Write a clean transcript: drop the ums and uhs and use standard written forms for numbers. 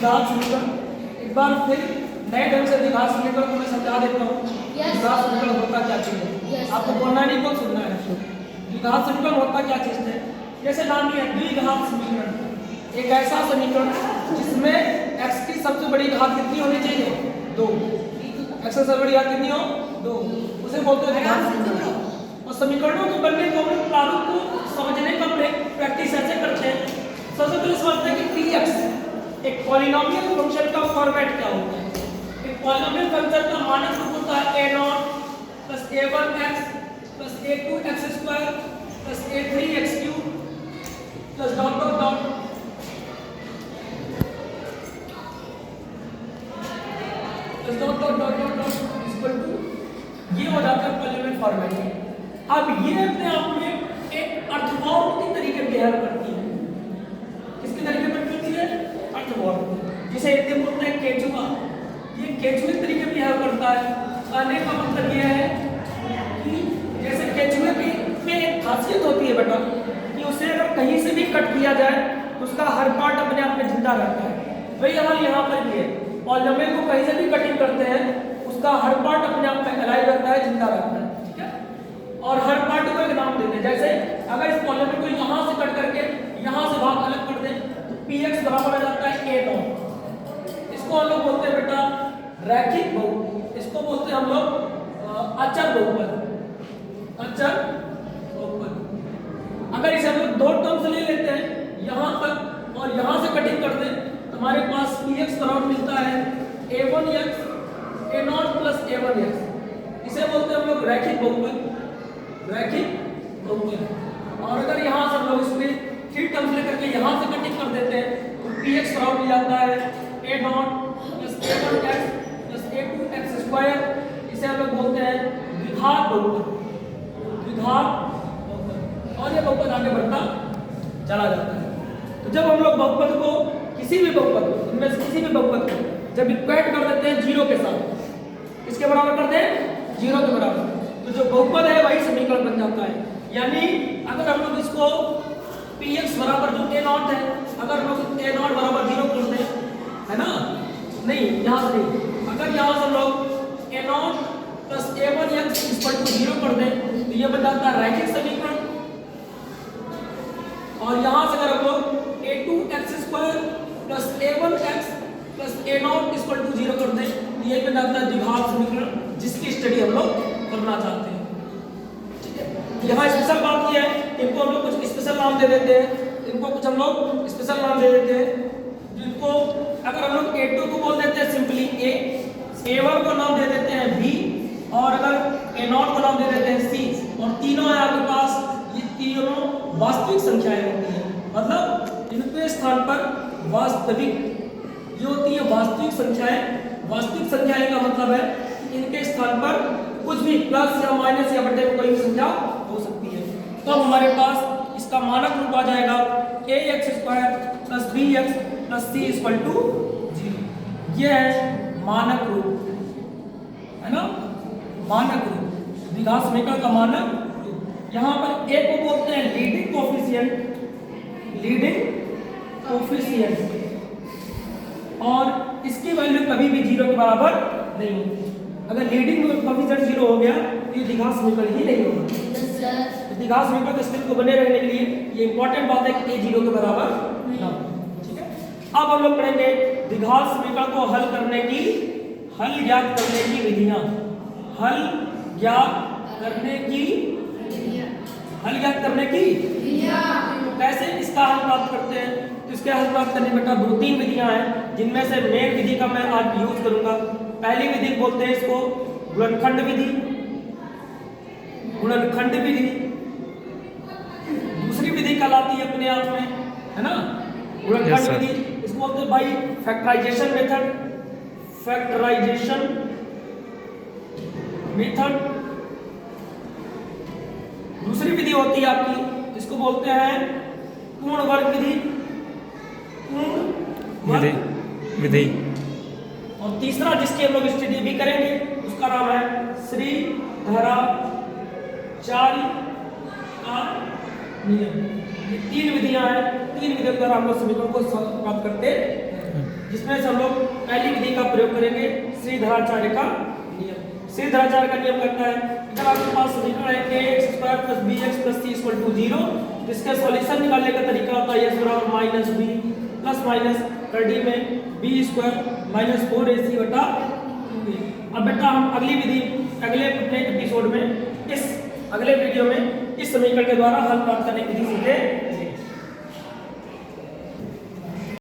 द्विघात समीकरण। एक बार फिर नए ढंग से द्विघात समीकरण को मैं समझा देता हूँ। द्विघात समीकरण होता क्या चीज है, आपको बोलना नहीं, बहुत सुनना है। द्विघात समीकरण होता क्या चीज है, जैसे नाम ही है द्विघात समीकरण, एक ऐसा समीकरण जिसमें x की सबसे बड़ी घात कितनी होनी चाहिए, 2। x की सबसे बड़ी घात कितनी हो, 2, उसे बोलते हैं द्विघात समीकरण। और समीकरणों के बनने को हम प्रारूप को समझने का प्रैक्टिस ऐसे करते हैं। सबसे पहले समझते हैं कि px एक पॉलिनोमियल फंक्शन का फॉर्मेट क्या होता है। एक पॉलिनोमियल फंक्शन का मानक रूप होता है a0 + a1x + a2x² + a3x³ + dot dot dot dot dot dot dot dot equal to, ये हो जाता है पॉलिनोमियल फॉर्मेट। अब ये अपने आप में एक अर्थवॉर्म के तरीके बिहेव करती है। किसके तरीके पर करती है, अर्थवॉर्म, जिसे हिंदी में बोलते हैं केचुआ। ये केचुए तरीके बिहेव करता है। कहने का मतलब ये है कि जैसे केचुए की में एक खासियत होती है बेटा कि उसे अगर कहीं से भी कट किया जाए तो उसका हर पार्ट अपने आप में जिंदा रहता है। वही यहाँ पर भी है, पॉलिनोमियल को कहीं से भी कटिंग करते हैं उसका हर पार्ट अपने आप में अलाइव रहता है, जिंदा रहता है, ठीक है। और हर पार्ट को एक नाम देते हैं। जैसे अगर इस पॉलिनोमियल को यहाँ से कट करके यहाँ से भाग अलग कर दें तो px बराबर आ जाता है a0। इसको हम लोग बोलते हैं बेटा रैखिक बहुपद, इसको बोलते हैं हम लोग अचर बहुपद, अचर बहुपद। अगर इसे हम लोग दो टर्म से ले लेते हैं यहाँ तक और यहाँ से कटिंग कर दें तो हमारे पास px बराबर मिलता है a1x a0 + a1x। इसे बोलते हैं हम लोग रैखिक बहुपद, रैखिक बहुपद। और अगर यहाँ से हम लोग इसमें 3 टर्म्स लेकर के यहाँ से कटिंग कर देते हैं तो px बराबर मिल जाता है a0 + a1x + a2x²। इसे हम लोग बोलते हैं द्विघात बहुपद, द्विघात बहुपद। और ये बहुपद आगे बढ़ता चला जाता है। तो जब हम लोग बहुपद को किसी भी बहुपद को, इनमें से किसी भी बहुपद को जब इक्वेट कर देते हैं 0 के साथ, किसके बराबर करते हैं, 0 के बराबर, तो जो बहुपद है वही समीकरण बन जाता है। यानी अगर हम लोग इसको px बराबर जो a0 है, अगर हम लोग a0 बराबर 0 कर दें, है ना, नहीं यहाँ से नहीं, अगर यहाँ से हम लोग a0 + a1x = 0 कर दें तो ये बन जाता है रैखिक समीकरण। और यहाँ से अगर हम लोग a2x² + a1x + a0 = 0 कर दें तो ये बन जाता है द्विघात समीकरण, जिसकी स्टडी हम लोग करना चाहते हैं। ठीक है, यहाँ स्पेशल बात यह है, इनको हम लोग कुछ स्पेशल नाम दे देते हैं, इनको कुछ हम लोग स्पेशल नाम दे देते हैं, जिनको अगर हम लोग a2 को बोल देते हैं सिंपली a, a1 को नाम दे देते हैं b, और अगर a0 को नाम दे देते हैं c। और तीनों है आपके पास, ये तीनों वास्तविक संख्याएं होती हैं, मतलब इनके स्थान पर वास्तविक ये होती है वास्तविक संख्याएं। वास्तविक संख्याएं का मतलब है कि इनके स्थान पर कुछ भी प्लस या माइनस या बटे कोई भी संख्या हो सकती है। तो हमारे पास इसका मानक रूप आ जाएगा ax² + bx + c = 0। ये है मानक रूप, है ना, मानक रूप, द्विघात समीकरण का मानक रूप। यहाँ पर a को बोलते हैं लीडिंग कोफिशिएंट, लीडिंग कोफिशिएंट, और इसकी वैल्यू कभी भी 0 के बराबर नहीं होगी। अगर लीडिंग कोफिशिएंट 0 हो गया तो ये द्विघात समीकरण ही नहीं होगा। तो द्विघात समीकरण के स्थिति को बने रहने के लिए ये इंपॉर्टेंट बात है कि a 0 के बराबर ना हो। ठीक है, अब हम लोग पढ़ेंगे द्विघात समीकरण को हल करने की, हल ज्ञात करने की विधियां, हल ज्ञात करने की, हल ज्ञात करने की कैसे इसका हल प्राप्त करते हैं। तो इसके हल प्राप्त करने बेटा 2-3 विधियां हैं, जिनमें से मेन विधि का मैं आज यूज करूंगा। पहली विधि बोलते हैं इसको गुणनखंड विधि, गुणनखंड विधि। दूसरी विधि कहलाती है अपने आप में, है ना, गुणनखंड विधि, इसको बोलते हैं भाई फैक्टराइजेशन मेथड, फैक्टराइजेशन मेथड। दूसरी विधि होती है आपकी, इसको बोलते हैं पूर्ण वर्ग विधि, पूर्ण वर्ग विधि। और तीसरा जिसकी हम लोग स्टडी भी करेंगे उसका नाम है श्रीधराचार्य का नियम। ये 3 विधियां हैं, 3 विधियों द्वारा हम लोग समीकरण को प्राप्त करते हैं। जिसमें से हम लोग पहली विधि का प्रयोग करेंगे, श्रीधराचार्य का नियम। श्रीधराचार्य का नियम कहता है जब आपके पास समीकरण है ax² + bx + c = 0, जिसका सॉल्यूशन निकालने का तरीका होता है s बराबर -b प्लस माइनस कर डी में b² - 4ac/2a। अब बेटा हम अगली विधि अगले एपिसोड में, इस अगले वीडियो में इस समीकरण के द्वारा हल प्राप्त करने की विधि सीखेंगे।